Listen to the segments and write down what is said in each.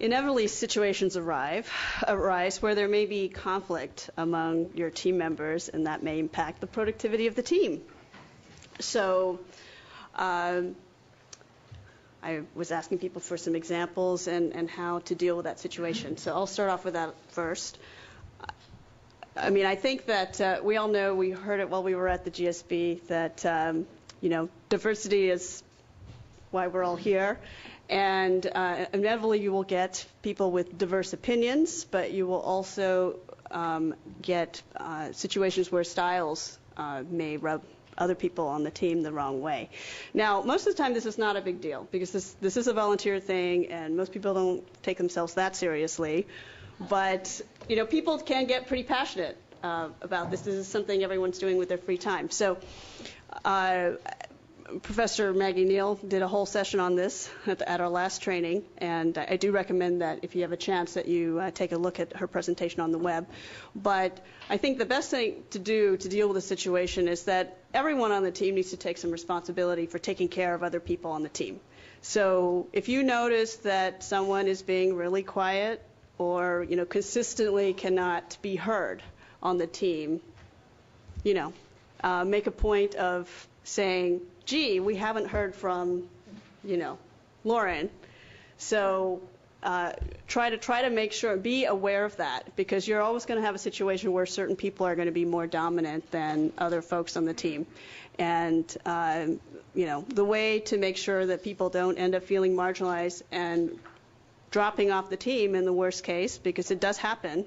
inevitably situations arise where there may be conflict among your team members, and that may impact the productivity of the team. So I was asking people for some examples and how to deal with that situation. So I'll start off with that first. I mean, I think that we all know, we heard it while we were at the GSB, that, diversity is why we're all here. And inevitably you will get people with diverse opinions, but you will also get situations where styles may rub other people on the team the wrong way. Now, most of the time this is not a big deal, because this is a volunteer thing, and most people don't take themselves that seriously. But, people can get pretty passionate about this. This is something everyone's doing with their free time. So Professor Maggie Neal did a whole session on this at our last training, and I do recommend that if you have a chance that you take a look at her presentation on the web. But I think the best thing to do to deal with the situation is that everyone on the team needs to take some responsibility for taking care of other people on the team. So if you notice that someone is being really quiet or consistently cannot be heard on the team, make a point of saying, gee, we haven't heard from, Lauren. So try to make sure, be aware of that, because you're always going to have a situation where certain people are going to be more dominant than other folks on the team. And, the way to make sure that people don't end up feeling marginalized and dropping off the team in the worst case, because it does happen,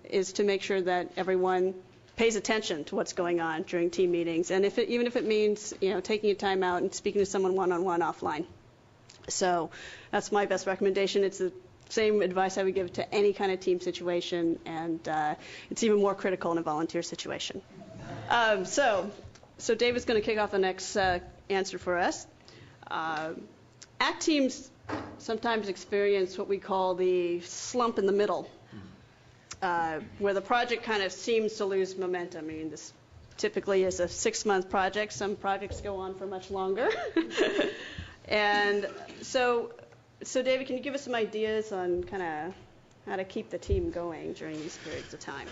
is to make sure that everyone pays attention to what's going on during team meetings, and even if it means taking a time out and speaking to someone one-on-one offline. So that's my best recommendation. It's the same advice I would give to any kind of team situation, and it's even more critical in a volunteer situation. So David's going to kick off the next answer for us. ACT teams sometimes experience what we call the slump in the middle, where the project kind of seems to lose momentum. I mean, this typically is a 6-month project. Some projects go on for much longer. And so David, can you give us some ideas on kind of how to keep the team going during these periods of time?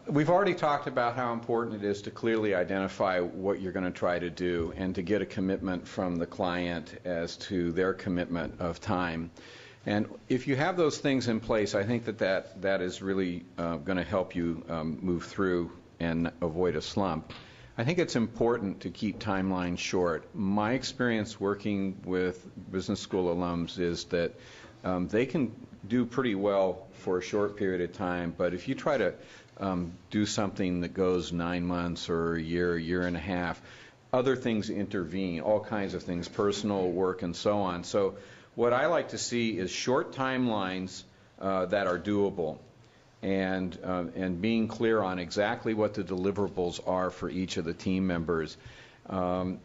We've already talked about how important it is to clearly identify what you're going to try to do and to get a commitment from the client as to their commitment of time. And if you have those things in place, I think that is really going to help you move through and avoid a slump. I think it's important to keep timelines short. My experience working with business school alums is that they can do pretty well for a short period of time, but if you try to do something that goes 9 months or a year and a half, other things intervene, all kinds of things, personal, work, and so on. So what I like to see is short timelines that are doable, and being clear on exactly what the deliverables are for each of the team members. My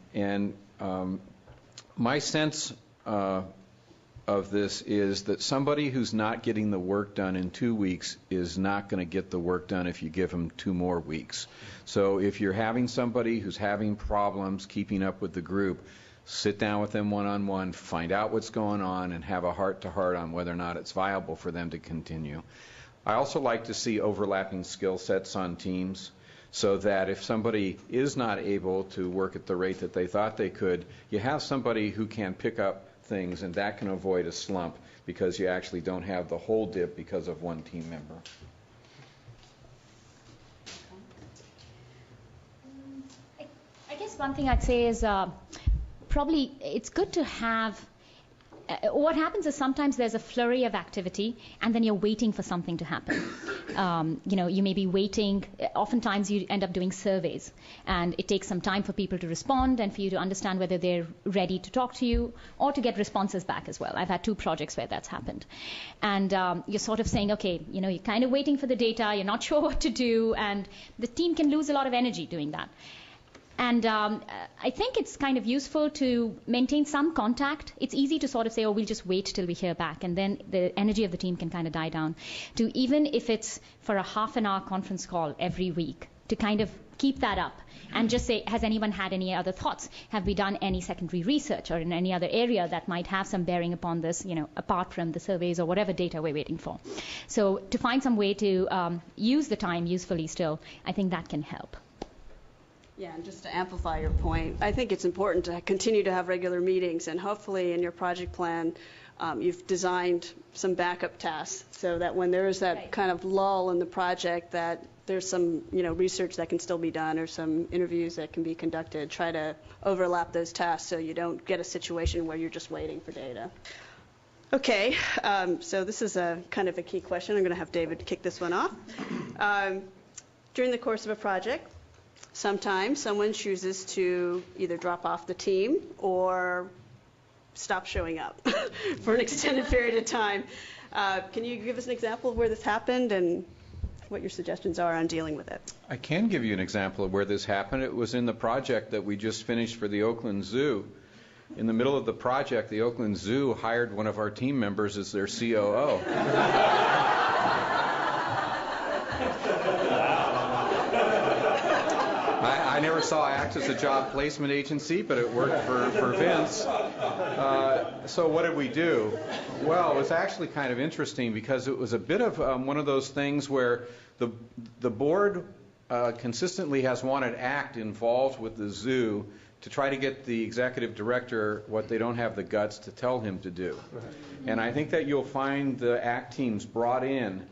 sense of this is that somebody who's not getting the work done in 2 weeks is not going to get the work done if you give them 2 more weeks. So if you're having somebody who's having problems keeping up with the group, sit down with them one-on-one, find out what's going on, and have a heart-to-heart on whether or not it's viable for them to continue. I also like to see overlapping skill sets on teams, so that if somebody is not able to work at the rate that they thought they could, you have somebody who can pick up things, and that can avoid a slump because you actually don't have the whole dip because of one team member. I guess one thing I'd say is probably it's good to have what happens is sometimes there's a flurry of activity and then you're waiting for something to happen. You may be waiting. Oftentimes you end up doing surveys, and it takes some time for people to respond and for you to understand whether they're ready to talk to you or to get responses back as well. I've had 2 projects where that's happened. And you're sort of saying, okay, you're kind of waiting for the data, you're not sure what to do, and the team can lose a lot of energy doing that. And I think it's kind of useful to maintain some contact. It's easy to sort of say, oh, we'll just wait till we hear back, and then the energy of the team can kind of die down. To even if it's for a half-an-hour conference call every week, to kind of keep that up and just say, has anyone had any other thoughts? Have we done any secondary research or in any other area that might have some bearing upon this, apart from the surveys or whatever data we're waiting for? So to find some way to use the time usefully still, I think that can help. Yeah, and just to amplify your point, I think it's important to continue to have regular meetings, and hopefully in your project plan, you've designed some backup tasks so that when there is that kind of lull in the project, that there's some research that can still be done or some interviews that can be conducted. Try to overlap those tasks so you don't get a situation where you're just waiting for data. Okay, so this is a kind of a key question. I'm going to have David kick this one off. During the course of a project, sometimes someone chooses to either drop off the team or stop showing up for an extended period of time. Can you give us an example of where this happened and what your suggestions are on dealing with it? I can give you an example of where this happened. It was in the project that we just finished for the Oakland Zoo. In the middle of the project, the Oakland Zoo hired one of our team members as their COO. I never saw ACT as a job placement agency, but it worked for Vince. So what did we do? Well, it was actually kind of interesting because it was a bit of one of those things where the board consistently has wanted ACT involved with the zoo to try to get the executive director what they don't have the guts to tell him to do. And I think that you'll find the ACT teams brought in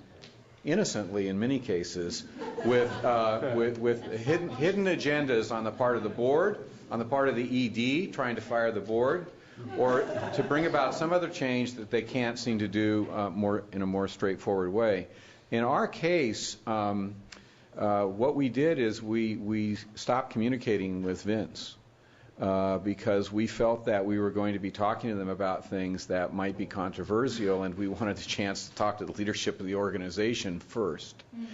innocently in many cases with hidden agendas on the part of the board, on the part of the ED trying to fire the board, or to bring about some other change that they can't seem to do in a more straightforward way. In our case, what we did is we stopped communicating with Vince because we felt that we were going to be talking to them about things that might be controversial, and we wanted the chance to talk to the leadership of the organization first. Mm-hmm.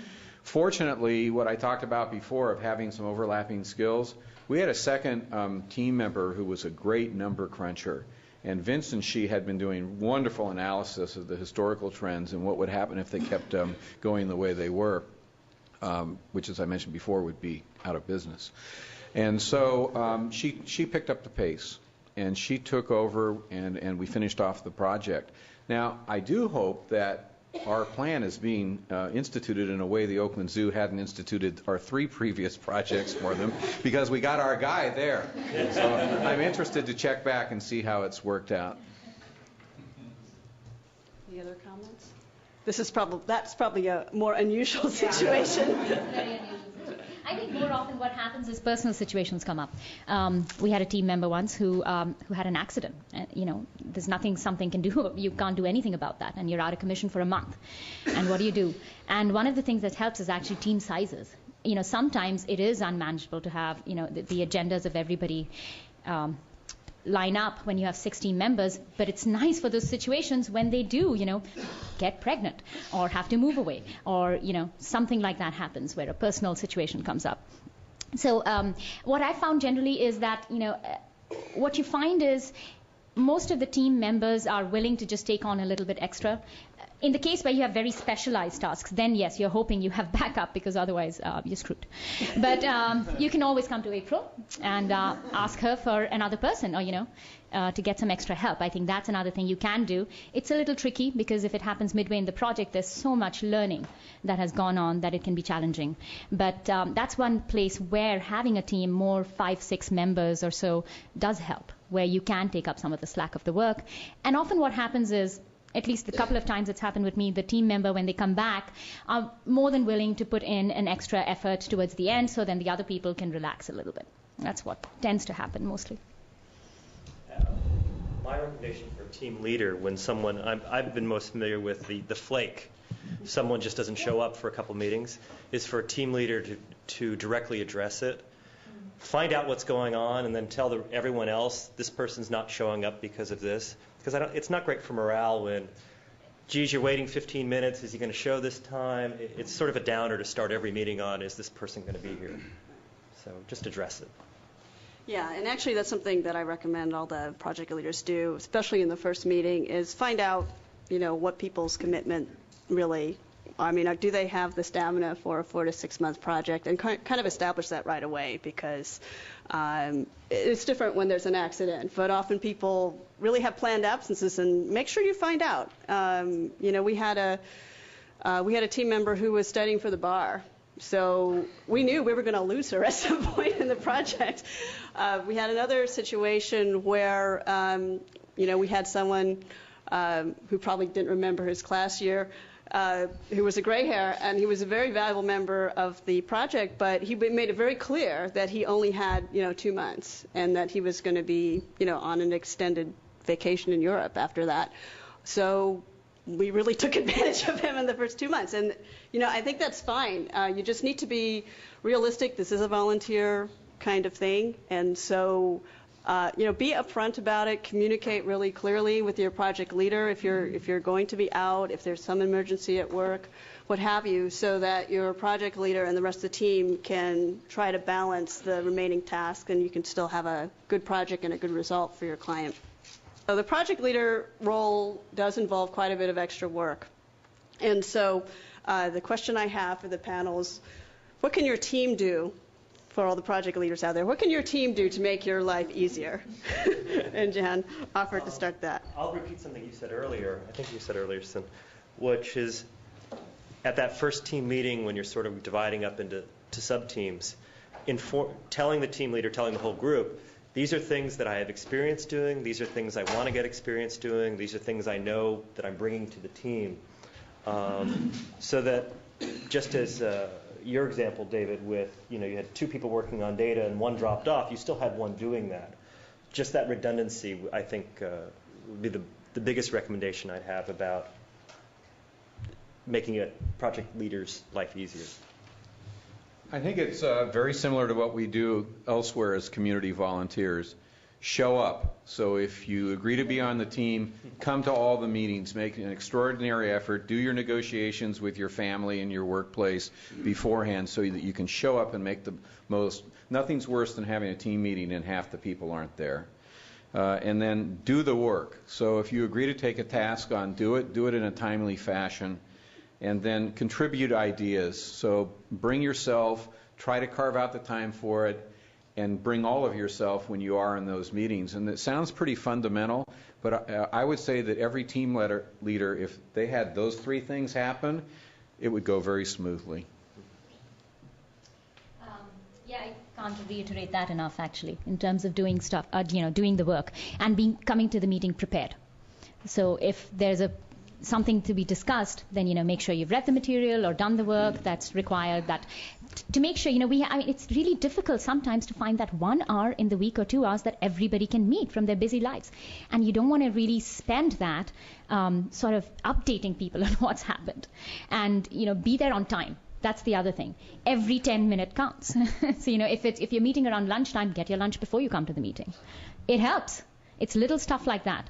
Fortunately, what I talked about before of having some overlapping skills, we had a second team member who was a great number cruncher. And Vince and she had been doing wonderful analysis of the historical trends and what would happen if they kept going the way they were, which, as I mentioned before, would be out of business. And so she picked up the pace, and she took over, and we finished off the project. Now, I do hope that our plan is being instituted in a way the Oakland Zoo hadn't instituted our 3 previous projects for them, because we got our guy there. So I'm interested to check back and see how it's worked out. Any other comments? That's probably a more unusual situation. Very unusual. I think more often what happens is personal situations come up. We had a team member once who had an accident. There's nothing something can do. You can't do anything about that, and you're out of commission for a month. And what do? And one of the things that helps is actually team sizes. Sometimes it is unmanageable to have the agendas of everybody line up when you have 16 members, but it's nice for those situations when they do, get pregnant or have to move away, or, something like that happens where a personal situation comes up. So what I found generally is that, what you find is most of the team members are willing to just take on a little bit extra. In the case where you have very specialized tasks, then yes, you're hoping you have backup, because otherwise you're screwed. But you can always come to April and ask her for another person, or to get some extra help. I think that's another thing you can do. It's a little tricky because if it happens midway in the project, there's so much learning that has gone on that it can be challenging. But that's one place where having a team, more 5-6 members or so, does help, where you can take up some of the slack of the work. And often what happens is, at least a couple of times it's happened with me, the team member, when they come back, are more than willing to put in an extra effort towards the end, so then the other people can relax a little bit. That's what tends to happen mostly. My recommendation for team leader, when someone, I've been most familiar with the flake, someone just doesn't show up for a couple meetings, is for a team leader to directly address it. Find out what's going on, and then tell everyone else, this person's not showing up because of this. Because it's not great for morale when, geez, you're waiting 15 minutes. Is he going to show this time? It's sort of a downer to start every meeting on, is this person going to be here? So just address it. Yeah, and actually that's something that I recommend all the project leaders do, especially in the first meeting, is find out, what people's commitment really I mean, do they have the stamina for a 4 to 6 month project, and kind of establish that right away, because it's different when there's an accident, but often people really have planned absences, and make sure you find out. We had a team member who was studying for the bar. So we knew we were going to lose her at some point in the project. We had another situation where, we had someone who probably didn't remember his class year, who was a gray hair, and he was a very valuable member of the project, but he made it very clear that he only had, 2 months, and that he was going to be, on an extended vacation in Europe after that. So we really took advantage of him in the first 2 months. And, I think that's fine. You just need to be realistic. This is a volunteer kind of thing. And so, be upfront about it. Communicate really clearly with your project leader if you're going to be out, if there's some emergency at work, what have you, so that your project leader and the rest of the team can try to balance the remaining tasks, and you can still have a good project and a good result for your client. So the project leader role does involve quite a bit of extra work. And so the question I have for the panel is, what can your team do, for all the project leaders out there, what can your team do to make your life easier? And Jan offered to start that. I'll repeat something you said earlier. I think you said earlier, Sin, which is at that first team meeting when you're sort of dividing up into sub-teams, telling the team leader, telling the whole group, these are things that I have experience doing. These are things I want to get experience doing. These are things I know that I'm bringing to the team. So that just as your example, David, with, you had 2 people working on data and 1 dropped off, you still had 1 doing that. Just that redundancy, I think, would be the biggest recommendation I'd have about making a project leader's life easier. I think it's very similar to what we do elsewhere as community volunteers. Show up. So if you agree to be on the team, come to all the meetings, make an extraordinary effort, do your negotiations with your family and your workplace beforehand so that you can show up and make the most. Nothing's worse than having a team meeting and half the people aren't there. And then do the work. So if you agree to take a task on, do it in a timely fashion. And then contribute ideas. So bring yourself, try to carve out the time for it, and bring all of yourself when you are in those meetings. And it sounds pretty fundamental, but I would say that every team leader, if they had those 3 things happen, it would go very smoothly. I can't reiterate that enough, actually, in terms of doing stuff, doing the work, and coming to the meeting prepared. So if there's something to be discussed, then make sure you've read the material or done the work that's required. That to make sure it's really difficult sometimes to find that 1 hour in the week or 2 hours that everybody can meet from their busy lives, and you don't want to really spend that sort of updating people on what's happened, and be there on time. That's the other thing. Every 10-minute counts. So if you're meeting around lunchtime, get your lunch before you come to the meeting. It helps. It's little stuff like that.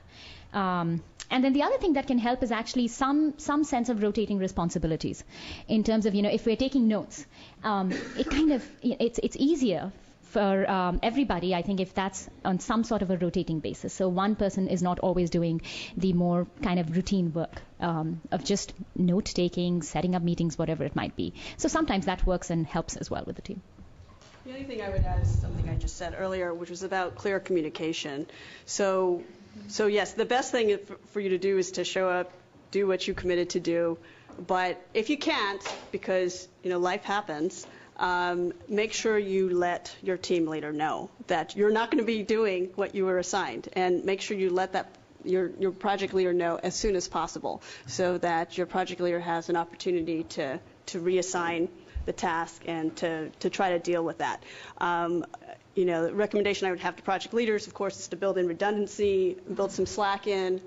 And then the other thing that can help is actually some sense of rotating responsibilities, in terms of if we're taking notes, it's easier for everybody, I think, if that's on some sort of a rotating basis. So one person is not always doing the more kind of routine work of just note taking, setting up meetings, whatever it might be. So sometimes that works and helps as well with the team. The only thing I would add is something I just said earlier, which was about clear communication. So yes, the best thing for you to do is to show up, do what you committed to do. But if you can't, because life happens, make sure you let your team leader know that you're not going to be doing what you were assigned, and make sure you let your project leader know as soon as possible, so that your project leader has an opportunity to reassign the task and to try to deal with that. The recommendation I would have to project leaders, of course, is to build in redundancy, build some slack in,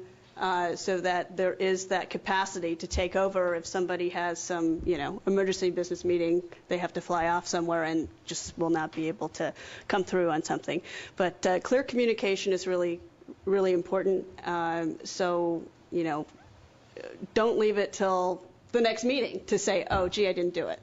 so that there is that capacity to take over if somebody has some, emergency business meeting, they have to fly off somewhere and just will not be able to come through on something. But clear communication is really, really important. Don't leave it till the next meeting to say, oh, gee, I didn't do it.